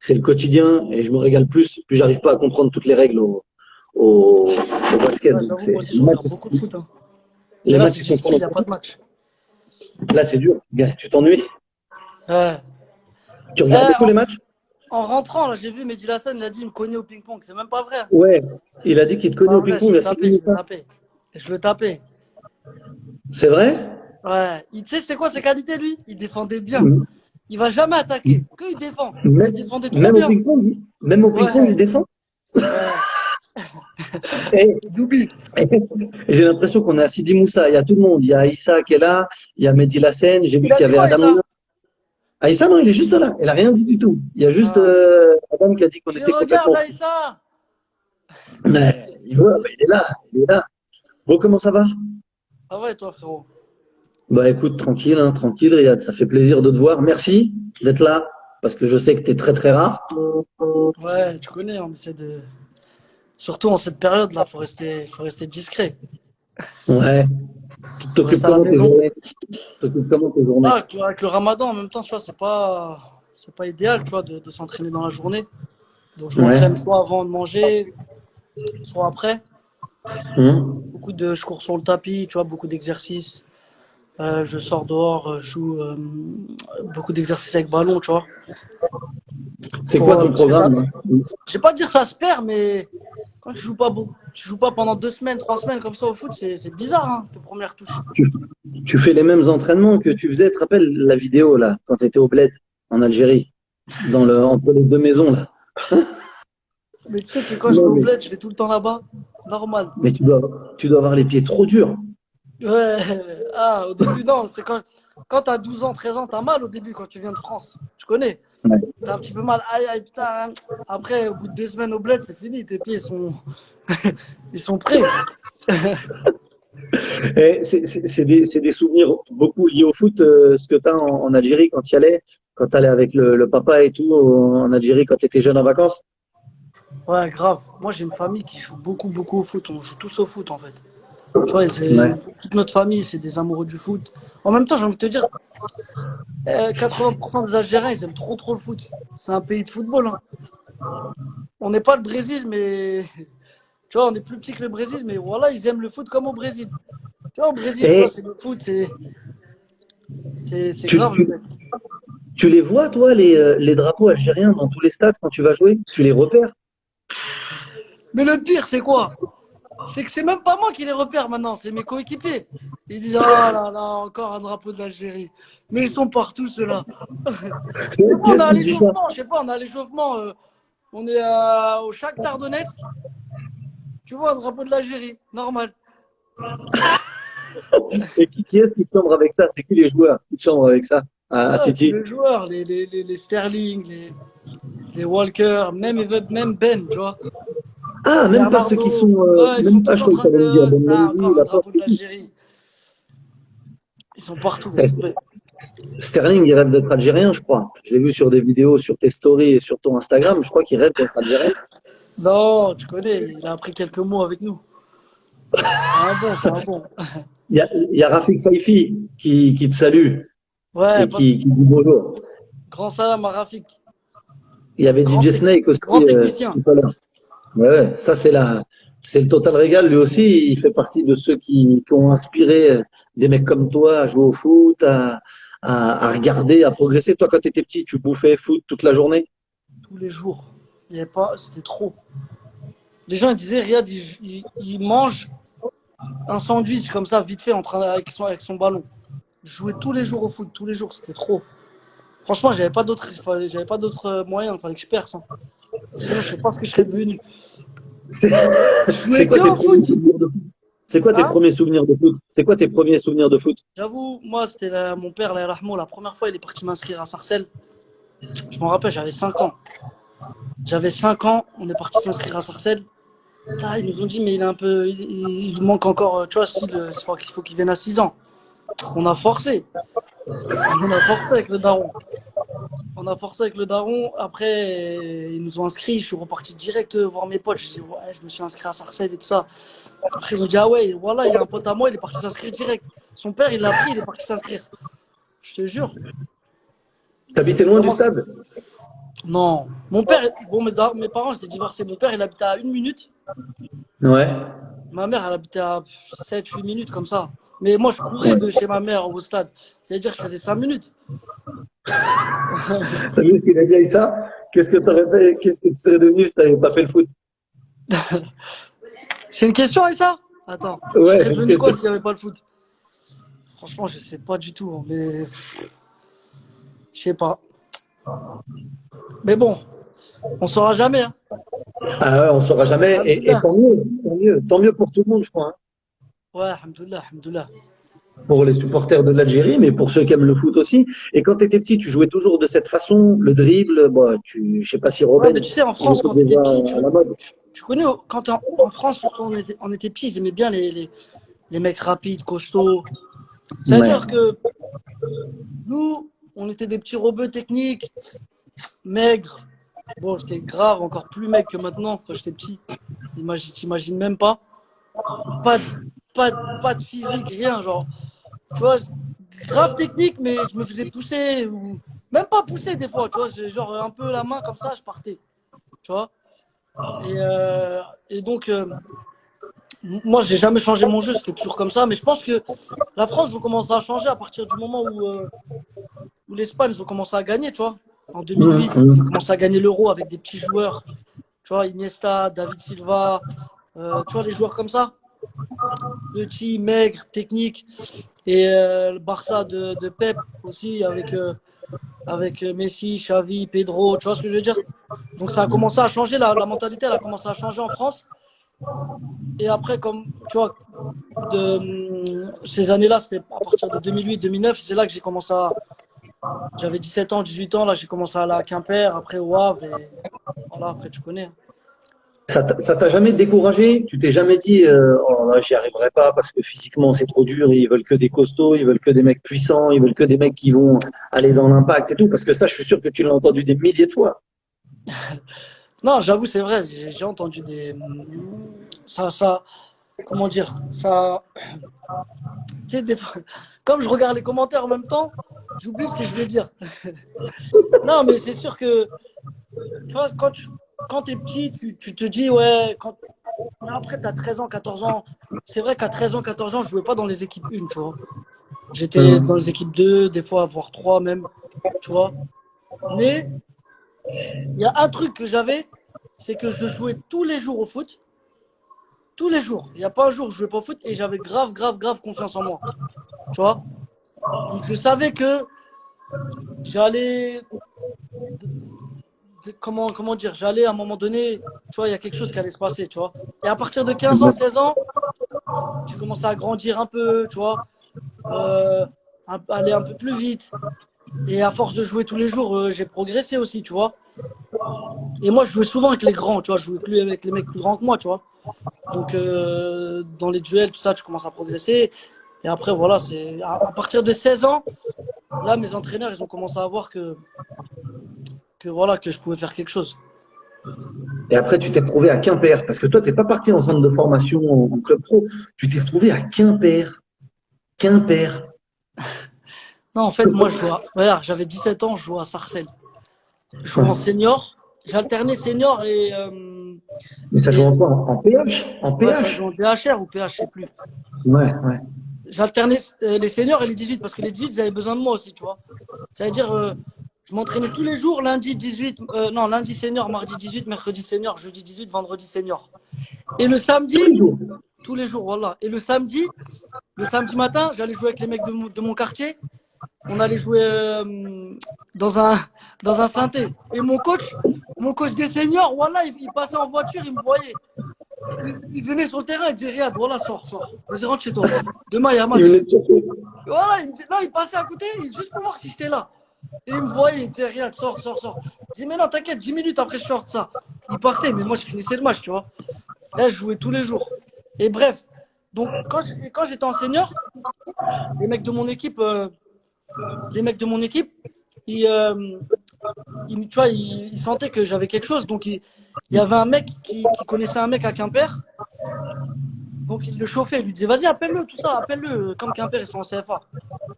c'est le quotidien et je me régale plus j'arrive pas à comprendre toutes les règles au basket. Ouais, Donc j'avoue, moi aussi, les je matchs, regarde beaucoup de foot, hein. Mais les là, matchs c'est ils sont difficile, il n'y a prolongés. pas de match. Là, c'est dur. Gars, tu t'ennuies. Ouais. Tu regardes Eh, beaucoup les matchs? en rentrant, là, j'ai vu Mehdi Hassan, il a dit, il me connaît au ping-pong. C'est même pas vrai. Ouais. Il a dit qu'il te C'est connaît pas au vrai, je ping-pong le à 6 tapais, je minutes. le tapais. Je le tapais. C'est vrai? Ouais. Tu sais, c'est quoi ses qualités, lui? Il défendait bien. Il va jamais attaquer. Que il défend. Il Même, défendait trop même au bien. ping-pong, même au ping-pong, il Ouais. défend. Ouais. Et, Doubi. j'ai l'impression qu'on a Sidi Moussa, il y a tout le monde. Il y a Issa qui est là, il y a Mehdi Lassène, j'ai vu Il a qu'il y dit avait quoi, Adam ça? Lina. Ah, Issa, non, il est juste là. Il a rien dit du tout. Il y a juste Ah. Adam qui a dit qu'on Tu était regardes, complètement fous. Aïssa? Mais il est là, il est là. Bon, comment ça va? Ah ouais, toi, frérot. Bah écoute, tranquille, hein, tranquille, Riyad. Ça fait plaisir de te voir. Merci d'être là, parce que je sais que tu es très très rare. Ouais, tu connais, on essaie de. Surtout en cette période-là, faut rester discret. Ouais. Tu Faut t'occupes rester à la comment tes maison. journées? Tu t'occupes comment tes journées? Ah, avec le ramadan, en même temps, tu vois, c'est pas idéal, tu vois, de s'entraîner dans la journée. Donc, je Ouais. m'entraîne soit avant de manger, soit après. Hum. Je cours sur le tapis, tu vois, beaucoup d'exercices. Je sors dehors, je joue beaucoup d'exercices avec ballon, tu vois. C'est quoi ton Parce que ça, programme là? je vais pas dire ça se perd, mais quand tu joues pas pendant 2 semaines, 3 semaines comme ça au foot, c'est bizarre, hein, tes premières touches. tu, tu fais les mêmes entraînements que tu faisais, tu te rappelles la vidéo là, quand tu étais au Bled en Algérie, entre les deux maisons là. Mais tu sais que quand je vais Non, au bled, je vais tout le temps là-bas. Normal. mais tu dois avoir les pieds trop durs. Ouais. Ah, au début, non. C'est quand t'as 12 ans, 13 ans, t'as mal au début quand tu viens de France. Tu connais. Ouais. T'as un petit peu mal. Aïe, aïe, putain. Après, au bout de 2 semaines au bled, c'est fini. Tes pieds sont, ils sont prêts. Et c'est des souvenirs beaucoup liés au foot, ce que tu as en Algérie quand tu y allais, quand tu allais avec le papa et tout en Algérie quand tu étais jeune en vacances. Ouais, grave. Moi, j'ai une famille qui joue beaucoup, beaucoup au foot. On joue tous au foot, en fait. Tu vois, Ouais. toute notre famille, c'est des amoureux du foot. En même temps, j'ai envie de te dire, 80% des Algériens, ils aiment trop, trop le foot. C'est un pays de football, hein. On n'est pas le Brésil, mais tu vois, on est plus petit que le Brésil, mais voilà, ils aiment le foot comme au Brésil. Tu vois, au Brésil, tu vois, Et c'est le foot, c'est tu, grave le tu, mec. tu les vois, toi, les drapeaux algériens dans tous les stades quand tu vas jouer? Tu les repères? Mais le pire, c'est quoi? C'est que c'est même pas moi qui les repère maintenant, c'est mes coéquipiers. Ils disent, ah là là, encore un drapeau d'Algérie. Mais ils sont partout, ceux-là. Des fois, on est Qu'est-ce à qui te dit ça? l'échauffement, je sais pas, on est à l'échauffement, on est au Shakhtar Donetsk, tu vois, un drapeau de l'Algérie, normal. Et qui est-ce qui te chambre avec ça? C'est qui les joueurs qui te chambrent avec ça à Ah, tous City? les joueurs, les Sterling, les Walker, même Ben, tu vois. Ah, même pas ceux qui sont. Bernardo, ouais, ils sont Même pas, tous je en crois que train tu allais me dire de. Ben Ah, Mendy, encore un la porte drapeau de et tout. l'Algérie. Ils sont partout, laisse tomber. Sterling, il rêve d'être algérien, je crois. Je l'ai vu sur des vidéos, sur tes stories et sur ton Instagram. Je crois qu'il rêve d'être algérien. Non, tu connais, il a appris quelques mots avec nous. C'est un bon, c'est un bon. Il y a Rafik Saifi qui te salue Ouais, et qui dit bonjour. grand salam à Rafik. Il y avait Grand, DJ Snake aussi grand technicien. tout à l'heure. Ouais, ouais, ça c'est le Total Régal. Lui aussi, il fait partie de ceux qui ont inspiré des mecs comme toi à jouer au foot, à regarder, à progresser. Toi, quand tu étais petit, tu bouffais foot toute la journée. Tous les jours. Il y avait pas, c'était trop. Les gens ils disaient, Riyad, il mange un sandwich comme ça, vite fait, avec son ballon. Je jouais tous les jours au foot, tous les jours, c'était trop. Franchement, j'avais pas d'autres moyens, il fallait que je perce, hein. Sinon, je sais pas ce que je serais devenu. C'est Je jouais c'est quoi que tes au premiers foot. souvenirs de foot? C'est quoi tes Hein? premiers souvenirs de foot? C'est quoi tes premiers souvenirs de foot? J'avoue, moi, c'était mon père, là, Rahmo, la première fois, il est parti m'inscrire à Sarcelles. Je me rappelle, j'avais 5 ans. J'avais 5 ans, on est parti s'inscrire à Sarcelles. Là, ils nous ont dit, mais il est un peu, il manque encore, tu vois, il faut qu'il vienne à 6 ans. On a forcé. On a forcé avec le daron. On a forcé avec le daron. Après, ils nous ont inscrits. Je suis reparti direct voir mes potes. Je dis, ouais, je me suis inscrit à Sarcelles et tout ça. Après, ils ont dit, ah ouais, voilà, il y a un pote à moi, il est parti s'inscrire direct. Son père, il l'a pris, il est parti s'inscrire. Je te jure. T'habitais C'est loin du vraiment. stade? Non. Mon père, bon, mes parents étaient divorcés. Mon père, il habitait à 1 minute. Ouais. Ma mère, elle habitait à 7, 8 minutes, comme ça. Mais moi, je courais de chez ma mère au stade. C'est-à-dire que je faisais 5 minutes. T'as vu ce qu'il a dit avec ça? Qu'est-ce que t'aurais fait? Qu'est-ce que tu serais devenu si t'avais pas fait le foot? C'est une question, et ça? Attends, je Ouais, serais c'est une devenu quoi question. s'il n'y avait pas le foot? Franchement, je sais pas du tout, hein, mais je sais pas. Mais bon, on saura jamais, hein. Ah ouais, on saura jamais. Et Alhamdoulilah. tant mieux, tant mieux. Tant mieux pour tout le monde, je crois, hein. Ouais, alhamdoulilah, alhamdoulilah. Pour les supporters de l'Algérie, mais pour ceux qui aiment le foot aussi. Et quand tu étais petit, tu jouais toujours de cette façon, le dribble. Bon, je sais pas si Ouais, mais Robben, tu sais, en il France, était quand t'étais déjà petit, à la mode. tu connais, quand t'es en France, surtout on était petits, ils aimaient bien les mecs rapides, costauds. Ouais. C'est-à-dire que nous, on était des petits robots techniques, maigres. Bon, j'étais grave, encore plus maigre que maintenant, quand j'étais petit. T'imagines même pas. Pas de, pas de physique, rien, genre. Tu vois, grave technique, mais je me faisais pousser, ou même pas pousser des fois, tu vois, genre un peu la main comme ça, je partais, tu vois. Et, euh, et donc, moi, j'ai jamais changé mon jeu, c'était toujours comme ça, mais je pense que la France va commencer à changer à partir du moment où l'Espagne, ils ont commencé à gagner, tu vois. En Mmh, 2008, ils ont mmh. commencé à gagner l'Euro avec des petits joueurs, tu vois, Iniesta, David Silva, tu vois, les joueurs comme ça, petits, maigres, techniques. Et le Barça de Pep aussi, avec Messi, Xavi, Pedro, tu vois ce que je veux dire? Donc ça a commencé à changer, la mentalité, elle a commencé à changer en France. Et après, comme tu vois, ces années-là, c'était à partir de 2008-2009, c'est là que j'ai commencé à. J'avais 17 ans, 18 ans, là j'ai commencé à aller à Quimper, après au Havre, et voilà, après tu connais, hein. Ça t'a jamais découragé? Tu t'es jamais dit, oh là, j'y arriverai pas parce que physiquement c'est trop dur, ils veulent que des costauds, ils veulent que des mecs puissants, ils veulent que des mecs qui vont aller dans l'impact et tout, parce que ça, je suis sûr que tu l'as entendu des milliers de fois. Non, j'avoue, c'est vrai, j'ai entendu des. Ça, comment dire, ça. Tu sais, des fois, comme je regarde les commentaires en même temps, j'oublie ce que je vais dire. Non, mais c'est sûr que, tu vois, quand t'es petit, tu te dis, ouais, mais après, t'as 13 ans, 14 ans. C'est vrai qu'à 13 ans, 14 ans, je jouais pas dans les équipes 1, tu vois. J'étais dans les Hum. équipes 2, des fois, voire 3 même, tu vois. Mais il y a un truc que j'avais, c'est que je jouais tous les jours au foot. Tous les jours. Il n'y a pas un jour où je jouais pas au foot et j'avais grave, grave, grave confiance en moi. Tu vois. Donc je savais que j'allais. Comment dire, j'allais à un moment donné, tu vois, il y a quelque chose qui allait se passer, tu vois. Et à partir de 15 ans, 16 ans, j'ai commencé à grandir un peu, tu vois, euh, aller un peu plus vite. Et à force de jouer tous les jours, j'ai progressé aussi, tu vois. Et moi, je jouais souvent avec les grands, tu vois, je jouais plus avec les mecs plus grands que moi, tu vois. Donc, dans les duels, tout ça, tu commences à progresser. Et après, voilà, c'est à partir de 16 ans, là, mes entraîneurs, ils ont commencé à voir que voilà, que je pouvais faire quelque chose. Et après, tu t'es retrouvé à Quimper, parce que toi, t'es pas parti en centre de formation en club pro, tu t'es retrouvé à Quimper. Quimper. Non, en fait, moi, regarde, j'avais 17 ans, je jouais à Sarcelles. Je jouais en senior. J'ai alterné senior Mais ça joue et en quoi? En PH? En ouais, ça joue PH? en DHR ou PH, je sais plus. Ouais, ouais. J'alternais les seniors et les 18 parce que les 18, ils avaient besoin de moi aussi, tu vois. Ça veut dire, je m'entraînais tous les jours, lundi 18, non, lundi senior, mardi 18, mercredi senior, jeudi 18, vendredi senior. Et le samedi, Tous les jours. tous les jours, voilà. Et le samedi matin, j'allais jouer avec les mecs de mon quartier. On allait jouer dans un, dans un synthé. Et mon coach des seniors, voilà, il passait en voiture, il me voyait. Il venait sur le terrain, il disait, Riyad, voilà, sors. Vas-y, rentre chez toi. Demain, il y a Il match. venait te chercher. Voilà, il me disait, non, il passait à côté, juste pour voir si j'étais là. Et il me voyait, il disait, Riyad, sors. Je dis, mais non, t'inquiète, 10 minutes après, je sors de ça. Il partait, mais moi, je finissais le match, tu vois. Là, je jouais tous les jours. Et bref, donc, quand j'étais en senior, les mecs de mon équipe, les mecs de mon équipe, ils, euh, tu vois, ils sentaient que j'avais quelque chose. Donc, il y avait un mec qui connaissait un mec à Quimper. Donc, il le chauffait. Il lui disait, vas-y, appelle-le, tout ça, appelle-le. Comme Quimper, ils sont en CFA.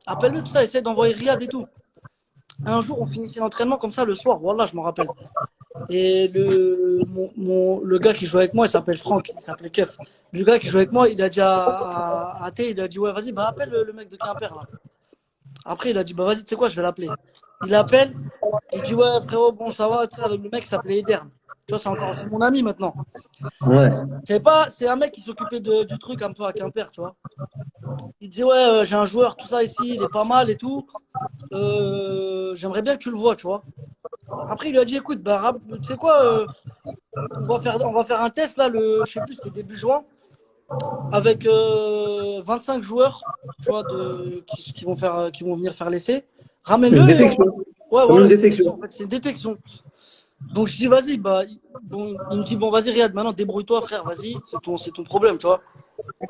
Appelle-le, tout ça, essaie d'envoyer Riyad et tout. Un jour, on finissait l'entraînement comme ça le soir. Voilà, je m'en rappelle. Et le gars qui jouait avec moi, il s'appelle Franck, il s'appelait Keuf. Le gars qui jouait avec moi, il a dit à Thé, il a dit, ouais, vas-y, bah, appelle le mec de Quimper, là. Après, il a dit, bah, vas-y, tu sais quoi, je vais l'appeler. Il appelle, il dit, ouais, frérot, bon, ça va, tu sais, le mec s'appelait Edern. Tu vois, c'est mon ami maintenant. Ouais. C'est un mec qui s'occupait du truc un peu à Quimper, tu vois. Il disait, ouais, j'ai un joueur, tout ça ici, il est pas mal et tout. J'aimerais bien que tu le vois, tu vois. Après, il lui a dit, écoute, bah, tu sais quoi, on va faire un test là, je sais plus, c'était début juin, avec 25 joueurs, tu vois, qui vont venir faire l'essai. Une Ramène-le et détection. ouais, Comme voilà, une une détection. détection. En fait, c'est une détection. Donc je dis, vas-y, bah, bon, il me dit, bon, vas-y, Riyad, maintenant débrouille-toi, frère, vas-y, c'est ton problème, tu vois.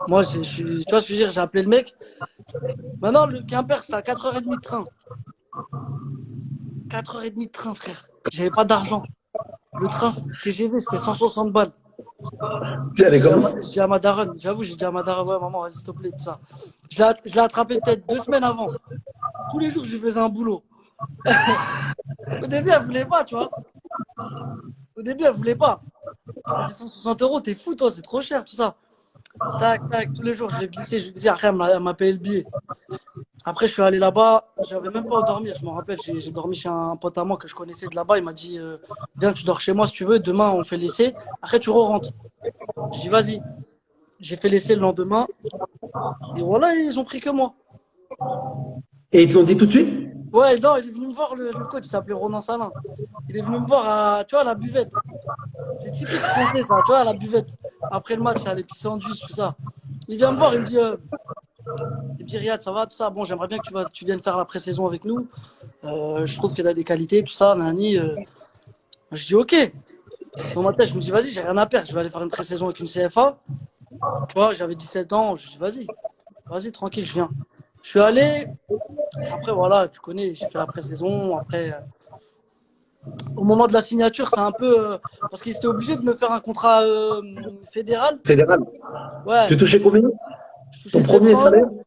Moi, tu vois ce que je veux dire, j'ai appelé le mec. Maintenant, le Quimper, c'est à 4h30 de train. 4h30 de train, frère. J'avais pas d'argent. Le train TGV, c'était 160 balles. Tiens, elle est comment? J'ai dit à ma daronne, j'avoue, j'ai dit à ma daronne, ouais, maman, vas-y, s'il te plaît, tout ça. Je l'ai attrapé peut-être 2 semaines avant. Tous les jours, je lui faisais un boulot. Au début, elle voulait pas, tu vois. Au début, elle voulait pas. Elle me dit 160 euros, t'es fou, toi, c'est trop cher, tout ça. Tac, tac, tous les jours, je lui glissais, après, elle m'a payé le billet. Après, je suis allé là-bas, j'avais même pas où dormir, je me rappelle, j'ai dormi chez un pote à moi que je connaissais de là-bas, il m'a dit, viens, tu dors chez moi si tu veux, demain, on fait l'essai, après, tu re-rentres. Je dis, vas-y. J'ai fait l'essai le lendemain, et voilà, ils ont pris que moi. Et ils te l'ont dit tout de suite? Ouais, non, il est venu me voir, le coach, il s'appelait Ronan Salin. Il est venu me voir tu vois, à la buvette. C'est typique français, ça, tu vois, à la buvette. Après le match, les petits sandwichs, tout ça. Il vient me voir, il me dit Riyad, ça va, tout ça. Bon, j'aimerais bien que tu viennes faire la pré-saison avec nous. Je trouve que tu as des qualités, tout ça, nani. Je dis ok. Dans ma tête, je me dis, vas-y, j'ai rien à perdre. Je vais aller faire une pré-saison avec une CFA. Tu vois, j'avais 17 ans. Je dis, vas-y, tranquille, je viens. Je suis allé. Après, voilà, tu connais, j'ai fait la pré-saison. Après, au moment de la signature, c'est un peu. Parce qu'ils étaient obligés de me faire un contrat fédéral. Fédéral. Ouais, Tu touchais combien? je Ton touchais premier 700 salaire? euros.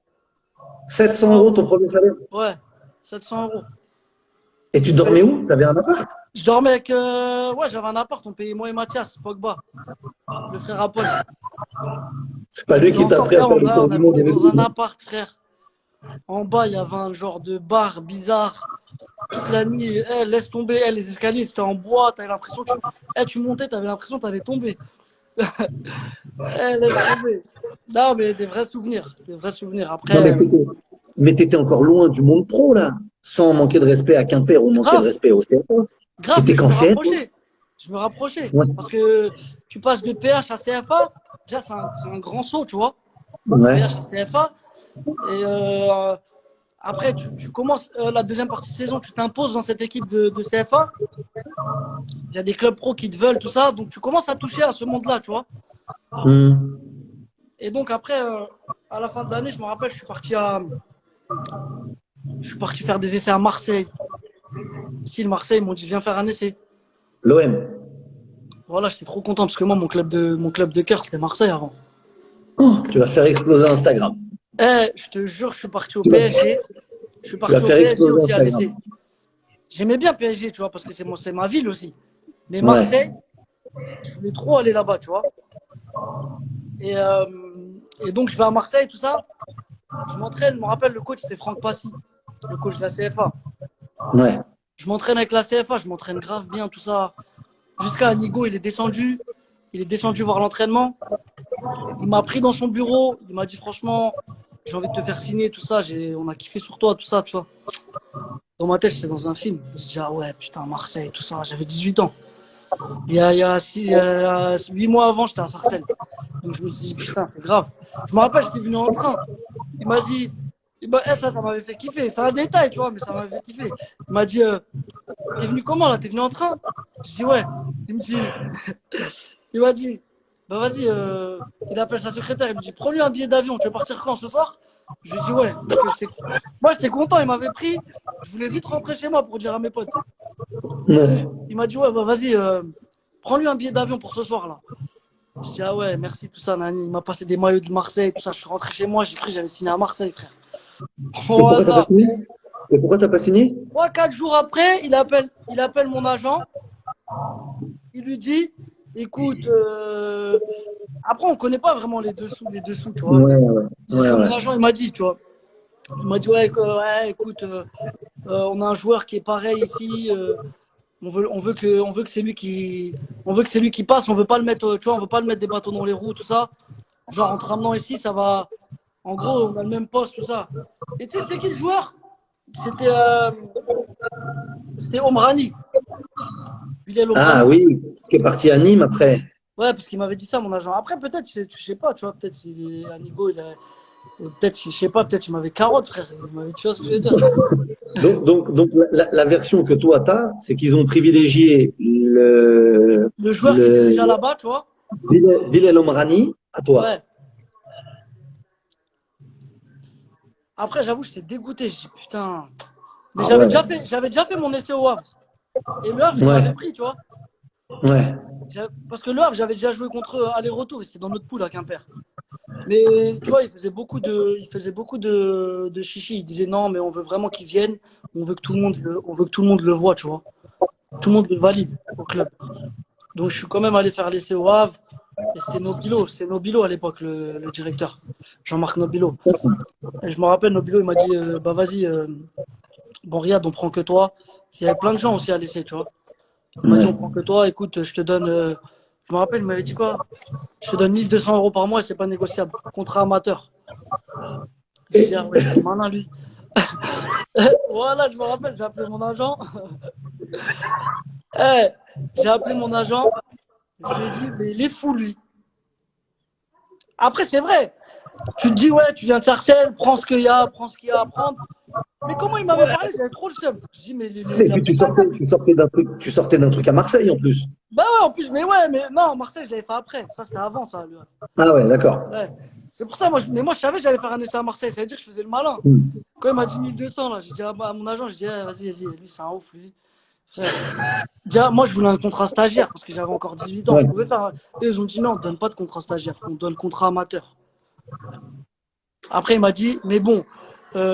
700 700 euros, euros. ton premier salaire? Ouais, 700 euros. Et tu Il fallait... dormais où? T'avais un appart? Je dormais avec. Ouais, j'avais un appart, on payait moi et Mathias, Pogba, le frère à Paul. C'est On pas lui habitait qui t'a ensemble. appris Eh, à faire le tour on du monde habitait et le dans un double. appart, frère. En bas, il y avait un genre de bar bizarre. Toute la nuit, laisse tomber. Les escaliers, c'était en bois. T'avais l'impression que tu montais, t'avais l'impression que t'allais tomber. Laisse tomber. Non, mais des vrais souvenirs. Des vrais souvenirs. Non, Après, mais t'étais encore loin du monde pro, là. Sans manquer de respect à Quimper ou manquer de grave, respect au CFA. grave, mais T'étais je qu'en me CFA. rapprochais. Je me rapprochais. Ouais. Parce que tu passes de PH à CFA. Déjà, c'est un grand saut, tu vois. Ouais. PH à CFA. Et après, tu commences la deuxième partie de saison, tu t'imposes dans cette équipe de CFA. Il y a des clubs pro qui te veulent, tout ça. Donc, tu commences à toucher à ce monde-là, tu vois. Hmm. Et donc, après, à la fin de l'année, je me rappelle, je suis parti faire des essais à Marseille. Si, le Marseille, ils m'ont dit, viens faire un essai. L'OM. Voilà, j'étais trop content parce que moi, mon club de cœur, c'était Marseille avant. Oh, tu vas faire exploser Instagram. Je te jure, je suis parti au Tu vas, PSG. Je suis tu vas parti au faire PSG exploser aussi à Instagram. l'essai. J'aimais bien PSG, tu vois, parce que c'est ma ville aussi. Mais Ouais. Marseille, je voulais trop aller là-bas, tu vois. Et, euh, et donc, je vais à Marseille, tout ça. Je m'entraîne, je me rappelle, le coach, c'est Franck Passy, le coach de la CFA. Ouais. Je m'entraîne avec la CFA, je m'entraîne grave bien, tout ça. Jusqu'à Anigo, il est descendu. Il est descendu voir l'entraînement. Il m'a pris dans son bureau. Il m'a dit, franchement, j'ai envie de te faire signer, tout ça. On a kiffé sur toi, tout ça, tu vois. Dans ma tête, j'étais dans un film. Je dis, ah ouais, putain, Marseille, tout ça. J'avais 18 ans. Il y a 8 mois avant, j'étais à Sarcelles. Donc je me suis dit, putain, c'est grave. Je me rappelle, j'étais venu en train. Il m'a dit, ça m'avait fait kiffer. C'est un détail, tu vois, mais ça m'avait fait kiffer. Il m'a dit, t'es venu comment là? T'es venu en train? Je dis, ouais. Il me dit, il m'a dit, bah vas-y, il appelle sa secrétaire. Il me dit, prends-lui un billet d'avion. Tu veux partir quand ce soir? Je lui dis, ouais. Parce que moi, j'étais content. Il m'avait pris. Je voulais vite rentrer chez moi pour dire à mes potes. Ouais. Il m'a dit, ouais, bah vas-y, prends-lui un billet d'avion pour ce soir là. Je dis, ah ouais, merci, tout ça, Nani. Il m'a passé des maillots de Marseille, tout ça. Je suis rentré chez moi, j'ai cru que j'avais signé à Marseille, frère. Et pourquoi t'as pas Voilà. signé? Et pourquoi t'as pas signé? 3-4 jours après, il appelle mon agent. Il lui dit, écoute, après, on connaît pas vraiment les dessous, tu vois, Ouais, mais ouais, c'est ce ouais, que mon ouais. agent, il m'a dit, tu vois. Il m'a dit, ouais, écoute, on a un joueur qui est pareil ici. On veut que c'est lui qui passe. On veut pas le mettre, tu vois, on veut pas le mettre des bâtons dans les roues, tout ça. Genre, en te ramenant ici, ça va. En gros, on a le même poste, tout ça. Et tu sais, c'était qui le joueur? C'était Omrani. Bilal Ah Omrani. oui, qui est parti à Nîmes après. Ouais, parce qu'il m'avait dit ça, mon agent. Après, peut-être, je sais pas, tu vois, peut-être Anigo, peut-être, je sais pas, peut-être il m'avait carotte, frère. Tu vois ce que je veux dire? Donc la version que toi t'as, c'est qu'ils ont privilégié Le joueur qui était le déjà là-bas, tu vois. Bilal Omrani à toi. Ouais. Après, j'avoue, j'étais dégoûté. Je dis, putain. Mais Ah ouais, j'avais déjà fait mon essai au Havre. Et le Havre, il m'avait ouais, pris, tu vois. ouais. Parce que le Havre, j'avais déjà joué contre eux aller-retour. C'était dans notre poule à Quimper. Mais tu vois, il faisait beaucoup de chichi. Il disait non, mais on veut vraiment qu'ils viennent. On veut que tout le monde le voit, tu vois. Tout le monde le valide au club. Donc je suis quand même allé faire l'essai au Havre. Et c'est Nobilo à l'époque, le directeur. Jean-Marc Nobilo. Et je me rappelle, Nobilo, il m'a dit bah vas-y, bon, Riyad, on prend que toi. Il y avait plein de gens aussi à l'essai, tu vois. Il m'a dit on Ouais. prend que toi. Écoute, je te donne. Je me rappelle, il m'avait dit quoi? Je te donne 1 200 € par mois et c'est pas négociable. Contrat amateur. Je dis, ah ouais, c'est malin lui. Voilà, je me rappelle, j'ai appelé mon agent. Eh, j'ai appelé mon agent. Je lui ai dit, mais il est fou lui. Après, c'est vrai. Tu te dis, ouais, tu viens de Sarcelles, prends ce qu'il y a, prends ce qu'il y a à prendre. Mais comment il m'avait parlé, j'avais trop le seum. Je dis, mais Et il a puis pété un câble. tu sortais d'un truc à Marseille en plus. Bah ouais, en plus, mais ouais, mais non, Marseille, je l'avais fait après. Ça, c'était avant, ça. Ah ouais, d'accord. Ouais. C'est pour ça, mais moi, je savais que j'allais faire un essai à Marseille. Ça veut dire que je faisais le malin. Hmm. Quand il m'a dit 1200, là, j'ai dit à mon agent, je dis, eh, vas-y, lui, c'est un ouf, lui. Frère. Déjà, moi, je voulais un contrat stagiaire parce que j'avais encore 18 ans. Ouais. Je pouvais faire. Et ils ont dit non, on ne donne pas de contrat stagiaire, on donne contrat amateur. Après, il m'a dit, mais bon,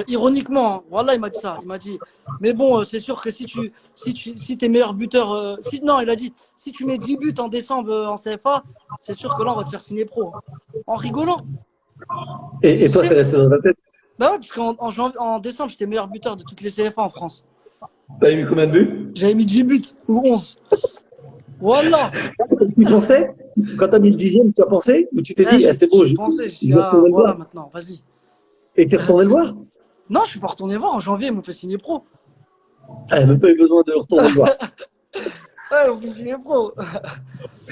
ironiquement, hein, voilà, il m'a dit ça. Il m'a dit, mais bon, c'est sûr que si t'es meilleur buteur, non, il a dit, si tu mets 10 buts en décembre en CFA, c'est sûr que là, on va te faire signer pro, hein. En rigolant. Et Et tu toi, c'est sais, resté dans ta tête. bah ouais, parce en décembre, j'étais meilleur buteur de toutes les CFA en France. T'as eu combien de buts? J'avais mis 10 buts ou 11. Voilà. Tu pensais? Quand t'as mis le dixième, tu as pensé? Ou tu t'es Là, dit, eh, c'est beau, j'ai pensé, je je dis, vais ah, retourner le voilà, voir. maintenant, vas-y. Et t'es retourné le voir? Non, je suis pas retourné voir. En janvier, ils m'ont fait signer pro. Ah, même pas eu besoin de retourner le voir. Ouais, ils m'ont fait signer pro.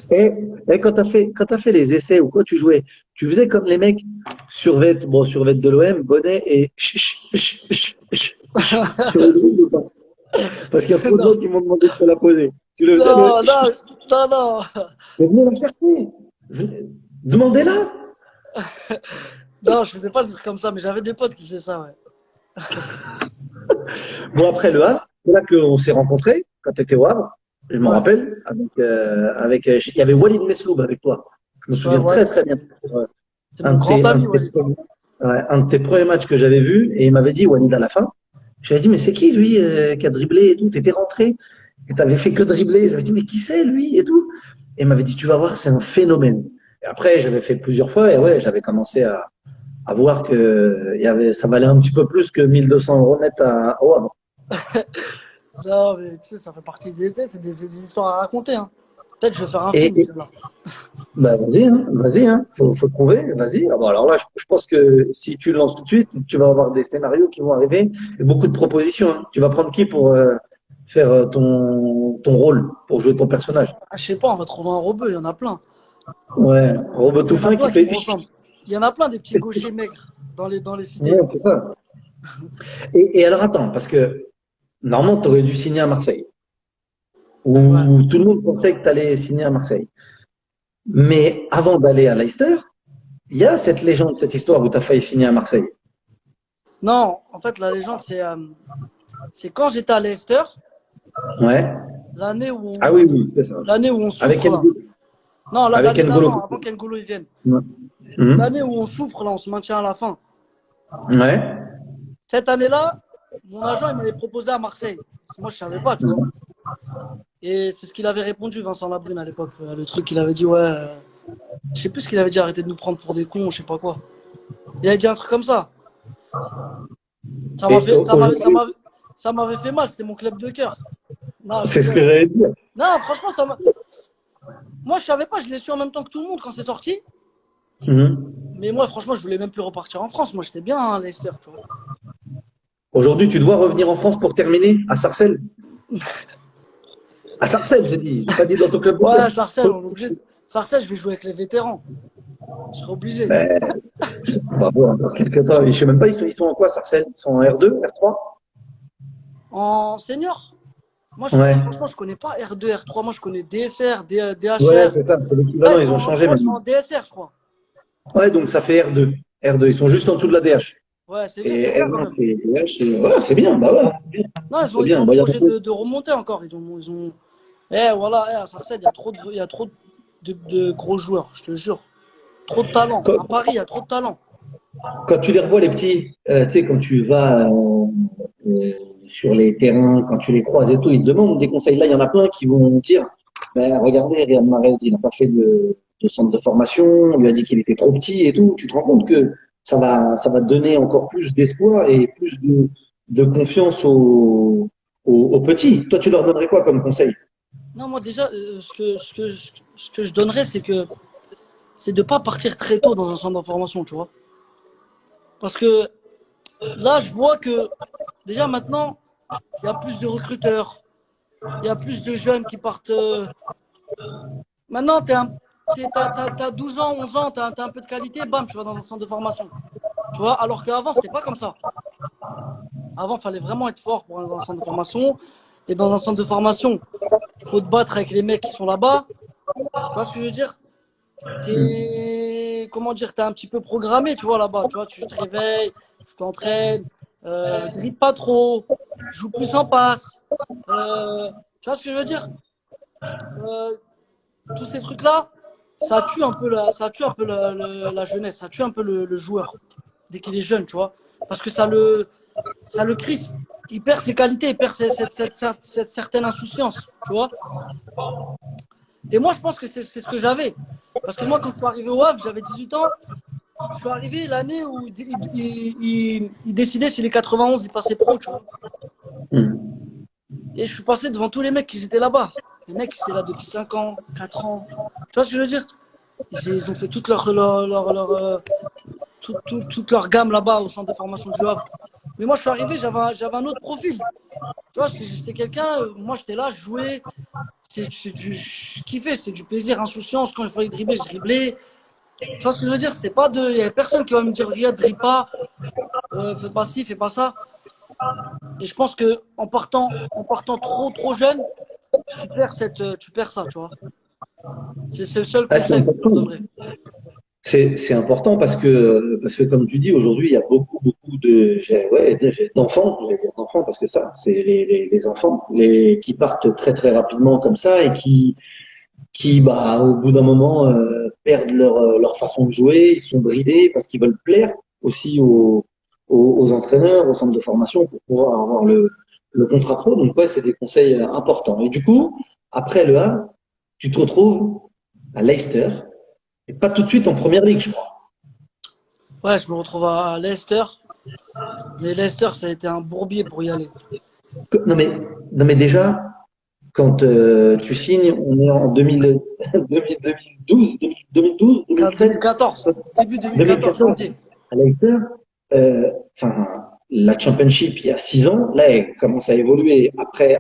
Et, et quand t'as fait les essais ou quoi, tu jouais, tu faisais comme les mecs, survêt de l'OM, bonnet et sur le dribble ou pas? Parce qu'il y a trop de Non, gens qui m'ont demandé de te la poser. Tu le faisais le non, non, non, non. mais venez la chercher. Demandez-la. Non, je faisais pas des trucs comme ça, mais j'avais des potes qui faisaient ça, ouais. Bon, après le Havre, c'est là qu'on s'est rencontrés, quand tu étais au Havre, je m'en Ouais, rappelle, il y avait Walid Mesloub avec toi. Je me ouais, souviens très Walid, très bien. c'est mon grand ami, Walid. Un de tes premiers matchs que j'avais vu, et il m'avait dit, Walid, à la fin, j'avais dit, mais c'est qui lui qui a dribblé et tout? T'étais rentré et t'avais fait que dribbler. J'avais dit, mais qui c'est lui et tout? Et il m'avait dit, tu vas voir, c'est un phénomène. Et après, j'avais fait plusieurs fois, et ouais, j'avais commencé à voir que ça valait un petit peu plus que 1 200 € net au Havre. Non, mais tu sais, ça fait partie des étés, c'est des histoires à raconter, hein. Peut-être je vais faire un Et, film, celle-là. bah, vas-y, hein, faut trouver, vas-y. Ah bon, alors là, je pense que si tu le lances tout de suite, tu vas avoir des scénarios qui vont arriver et beaucoup de propositions, hein. Tu vas prendre qui pour faire ton rôle, pour jouer ton personnage? Ah, je sais pas, on va trouver un robot, il y en a plein. Ouais, Robot Il y tout en a fin qui plein qui fait. me ressemblent. Il y en a plein des petits gauchers maigres dans les Ouais, cités. c'est ça. Et alors attends, parce que normalement, tu aurais dû signer à Marseille, Ouais. où tout le monde pensait que tu allais signer à Marseille. Mais avant d'aller à Leicester, il y a cette légende, cette histoire où tu as failli signer à Marseille. Non, en fait, la légende, c'est quand j'étais à Leicester, Ouais. l'année Ah oui, où, oui, c'est ça. l'année où on Avec souffre, là. N'Golo. Non, Avec l'année N'Golo. d'avant, avant qu'N'Golo il vienne. Ouais. Mhm. L'année où on souffre, là, on se maintient à la fin. Ouais. Cette année-là, mon agent, il m'avait proposé à Marseille. Moi, je savais pas, tu vois. Et c'est ce qu'il avait répondu, Vincent Labrune, à l'époque. Le truc, il avait dit, ouais, je sais plus ce qu'il avait dit, arrêtez de nous prendre pour des cons, je sais pas quoi. Il a dit un truc comme ça. Ça m'a Et fait, aujourd'hui, ça m'avait fait mal, c'était mon club de cœur. Non, je c'est ce rigole. que j'allais dire. Non, franchement, moi, je savais pas, je l'ai su en même temps que tout le monde quand c'est sorti. Mhm. Mais moi, franchement, je voulais même plus repartir en France. Moi, j'étais bien à Leicester, tu vois. Aujourd'hui, tu dois revenir en France pour terminer à Sarcelles. À Sarcelles, j'ai dit. J'ai pas dit dans ton club de cœur. Ouais, Sarcelles, on est obligé. Sarcelles, je vais jouer avec les vétérans. Je serai obligé. Mais, bah, bon, dans quelques temps, je sais même pas, ils sont en quoi, Sarcelles? Ils sont en R2, R3? En senior, moi, Ouais. franchement, je connais pas R2, R3. Moi, je connais DSR, Ouais, DHR. c'est ça, c'est Là, l'équivalent, ils ont changé ils sont maintenant. en DSR, je crois. Ouais, donc ça fait R2. R2, ils sont juste en dessous de la DH. Ouais, Et c'est bien quand R1, même. c'est DH. Ouais, c'est bien, bah ouais, Non, c'est ils ont bien. un Bah, il y a projet beaucoup. de remonter encore. Ils ont... voilà, à Sarcelles, il y a trop de gros joueurs, je te jure. Trop de talent. Quand, À Paris, il y a trop de talent. quand tu les revois, les petits, tu sais, quand tu vas sur les terrains, quand tu les croises et tout, ils te demandent des conseils. Là, il y en a plein qui vont dire, ben, regardez, Riyad Mahrez, il n'a pas fait de centre de formation, on lui a dit qu'il était trop petit et tout. Tu te rends compte que ça va donner encore plus d'espoir et plus de confiance aux petits. Toi, tu leur donnerais quoi comme conseil? Non, moi déjà, ce que je donnerais, c'est de pas partir très tôt dans un centre d'information, tu vois. Parce que là, je vois que déjà maintenant, il y a plus de recruteurs, il y a plus de jeunes qui partent. Maintenant, t'as 12 ans, 11 ans, t'as un peu de qualité, bam, tu vas dans un centre de formation. Tu vois, alors qu'avant, c'était pas comme ça. Avant, il fallait vraiment être fort pour aller dans un centre de formation. Et dans un centre de formation, il faut te battre avec les mecs qui sont là-bas. Tu vois ce que je veux dire? Comment dire, t'es un petit peu programmé, tu vois, là-bas. Tu vois, tu te réveilles, tu t'entraînes, dribble pas trop, joue plus en passe. Tu vois ce que je veux dire? Euh, Tous ces trucs-là, ça tue un peu la jeunesse, ça tue un peu le joueur dès qu'il est jeune, tu vois. Parce que ça le crispe. Il perd ses qualités, il perd cette certaine insouciance, tu vois. Et moi, je pense que c'est ce que j'avais. Parce que moi, quand je suis arrivé au Havre, j'avais 18 ans. Je suis arrivé l'année où il décidait si les 91 ils passaient pro, tu vois. Hmm. Et je suis passé devant tous les mecs qui étaient là-bas. Les mecs qui étaient là depuis 5 ans, 4 ans. Tu vois ce que je veux dire? Ils ont fait toute leur gamme là-bas au centre de formation du Havre. Mais moi, je suis arrivé, j'avais un autre profil. Tu vois, j'étais quelqu'un, moi j'étais là, je jouais, je kiffais, c'est du plaisir, insouciance. Quand il fallait dribbler, je driblais. Tu vois ce que je veux dire? Il y avait personne qui va me dire, regarde, dribble pas, fais pas ci, fais pas ça. Et je pense que en partant trop jeune, tu perds ça, tu vois. C'est le seul Ah, c'est conseil que je important. donnerais. C'est important parce que comme tu dis, aujourd'hui, il y a beaucoup d'enfants, je vais dire d'enfants parce que ça, c'est les enfants qui partent très, très rapidement comme ça et qui bah, au bout d'un moment, perdent leur façon de jouer, ils sont bridés parce qu'ils veulent plaire aussi aux entraîneurs, au centre de formation pour pouvoir avoir le contrat pro. Donc, ouais, c'est des conseils importants. Et du coup, après le Havre, tu te retrouves à Leicester et pas tout de suite en première ligue, je crois. Ouais, je me retrouve à Leicester. Mais Leicester, ça a été un bourbier pour y aller. Non mais, non mais déjà, quand tu signes, on est en 2000, 2012, 2012, 2013, 2014, début 2014, 2014. janvier. À Leicester, enfin, la Championship il y a 6 ans, là, elle commence à évoluer après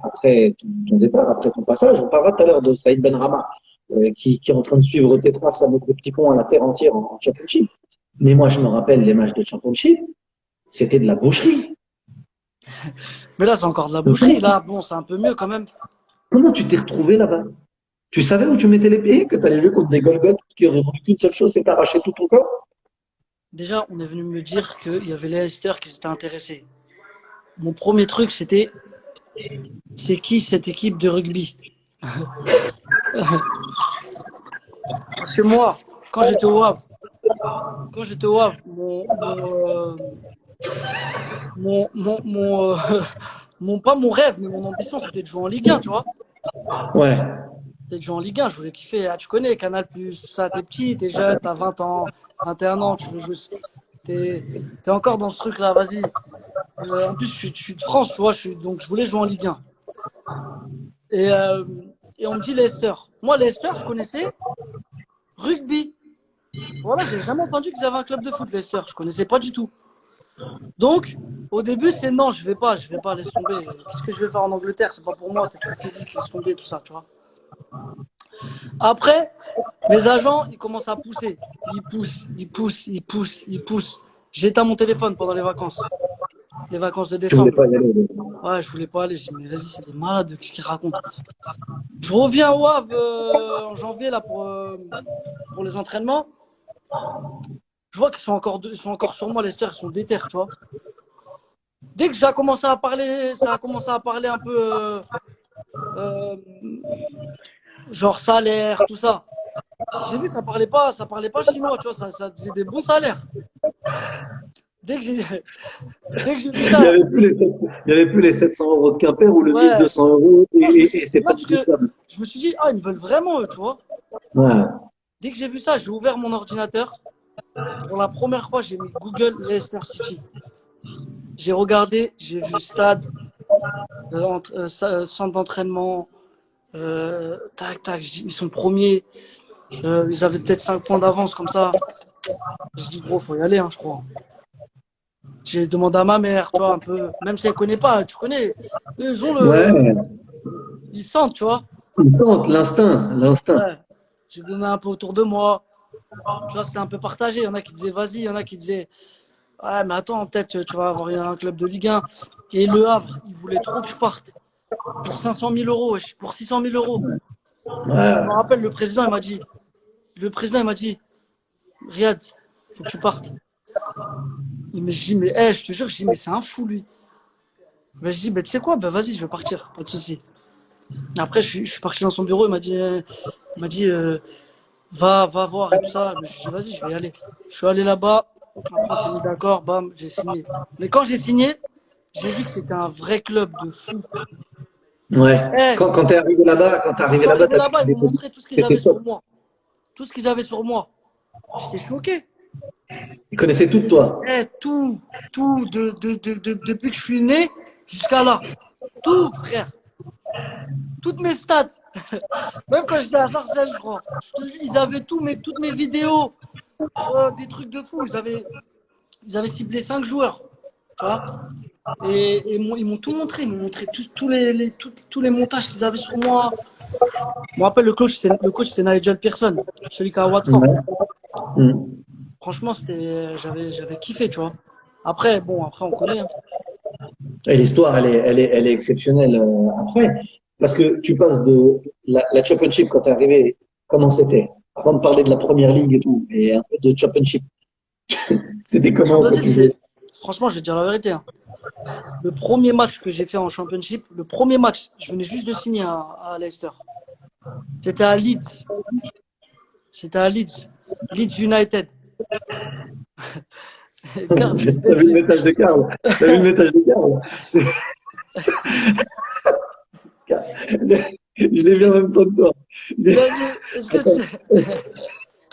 ton départ, après ton passage. On parlera tout à l'heure de Saïd Benrahma, qui est en train de suivre tes traces à mettre des petits ponts à la terre entière en Championship. Mais moi, je me rappelle les matchs de Championship, c'était de la boucherie. Mais là, c'est encore de la Donc, boucherie. Là, bon, c'est un peu mieux quand même. comment tu t'es retrouvé là-bas? Tu savais où tu mettais les pieds, que tu allais jouer contre des Golgoth qui auraient voulu qu'une seule chose, c'est t'arracher tout ton corps? Déjà, on est venu me dire qu'il y avait Leicester qui s'était intéressé. Mon premier truc, c'est qui cette équipe de rugby? Parce que moi, quand j'étais au Havre, mon pas mon rêve, mais mon ambition, c'était de jouer en Ligue 1, tu vois. Ouais. C'était de jouer en Ligue 1, je voulais kiffer. Ah, tu connais Canal+, ça, t'es petit, t'es jeune, t'as 20 ans, 21 ans, tu veux juste. T'es encore dans ce truc-là, vas-y. En plus, je suis de France, tu vois, donc je voulais jouer en Ligue 1. Et, euh, et on me dit Leicester. Moi, Leicester, je connaissais rugby. Voilà, j'ai jamais entendu qu'ils avaient un club de foot, Leicester. Je connaissais pas du tout. Donc, au début, c'est non, je vais pas, laisse tomber. Qu'est-ce que je vais faire en Angleterre? C'est pas pour moi, c'est trop physique, laisse tomber, tout ça, tu vois. Après, mes agents, ils commencent à pousser. Ils poussent. J'éteins mon téléphone pendant les vacances de Tu voulais décembre. pas y aller. Ouais, je voulais pas aller. Je dis, mais vas-y, c'est des malades, qu'est-ce qu'ils racontent? Je reviens au Havre en janvier là pour les entraînements. Je vois qu'ils sont encore sur moi, Leicester, ils sont déter, tu vois. Dès que j'ai commencé à parler, ça a commencé à parler un peu euh, genre salaire, tout ça. J'ai vu, ça parlait pas chinois, tu vois, ça disait des bons salaires. Dès que j'ai, dès que j'ai vu Il n'y ça, avait plus il y avait plus les 700 euros de Quimper ou le ouais, 1200 euros non, et c'est non, pas parce que négociable. je me suis dit, ah, ils me veulent vraiment eux, tu vois. Ouais. Dès que j'ai vu ça, j'ai ouvert mon ordinateur. Pour la première fois, j'ai mis Google Leicester City. J'ai regardé, j'ai vu stade, centre d'entraînement, tac, tac, ils sont premiers. Ils avaient peut-être 5 points d'avance comme ça. Je dis, gros, faut y aller, hein, je crois. J'ai demandé à ma mère, tu vois, un peu, même si elle connaît pas, tu connais. Eux, ils ont Ouais. ils sentent, tu vois. Ils sentent l'instinct, l'instinct. Ouais. J'ai donné un peu autour de moi. Tu vois, c'était un peu partagé. Il y en a qui disaient, vas-y, il y en a qui disaient, ouais, mais attends, peut-être tu vas avoir un club de Ligue 1. Et Le Havre, ils voulaient trop que je parte. Pour 500 000 euros, pour 600 000 euros. Je me Ouais. rappelle, le président, il m'a dit, Riyad, faut que tu partes. Mais je dis, mais je te jure, je dis, mais c'est un fou, lui. Ben, je dis, ben, tu sais quoi, ben, vas-y, je vais partir, pas de souci. Après, je suis parti dans son bureau, il m'a dit va voir et tout ça. Ben, je dis, vas-y, je vais y aller. Je suis allé là-bas, après, on s'est mis d'accord, bam, j'ai signé. Mais quand j'ai signé, j'ai vu que c'était un vrai club de fou. Ouais. Eh, Quand t'es arrivé là-bas, quand t'es quand je arrivé suis là-bas, arrivé t'as vu là-bas, ils qu'il m'ont montré tout ce qu'ils était avaient sur top. moi. Tout ce qu'ils avaient sur moi. J'étais choqué. Il connaissait tout de toi. Tout, depuis que je suis né jusqu'à là. Tout, frère. Toutes mes stats. Même quand j'étais à Sarcelles, je crois. Je te jure, ils avaient toutes mes vidéos. Des trucs de fou. Ils avaient ciblé 5 joueurs. Tu vois. Et ils m'ont tout montré. Ils m'ont montré tous les montages qu'ils avaient sur moi. Je me rappelle, le coach, c'est Nigel Pearson, celui qui est à Watford. Ouais. Mm. Franchement, j'avais kiffé, tu vois. Après, bon, après, on connaît, hein. Et l'histoire, elle est exceptionnelle après. Parce que tu passes de la Championship quand t'es arrivé, comment c'était? Avant de parler de la première ligue et tout, et un peu de Championship. C'était comment quand Championship, tu jouais? franchement, je vais te dire la vérité, hein. Le premier match que j'ai fait en Championship, le premier match, je venais juste de signer à Leicester. C'était à Leeds. C'était à Leeds. Leeds United. Garde les T'as bêtes, vu le message de Karl? T'as vu le message de Karl? Je l'ai vu en même temps que toi. il a dit, est-ce que tu Attends. sais?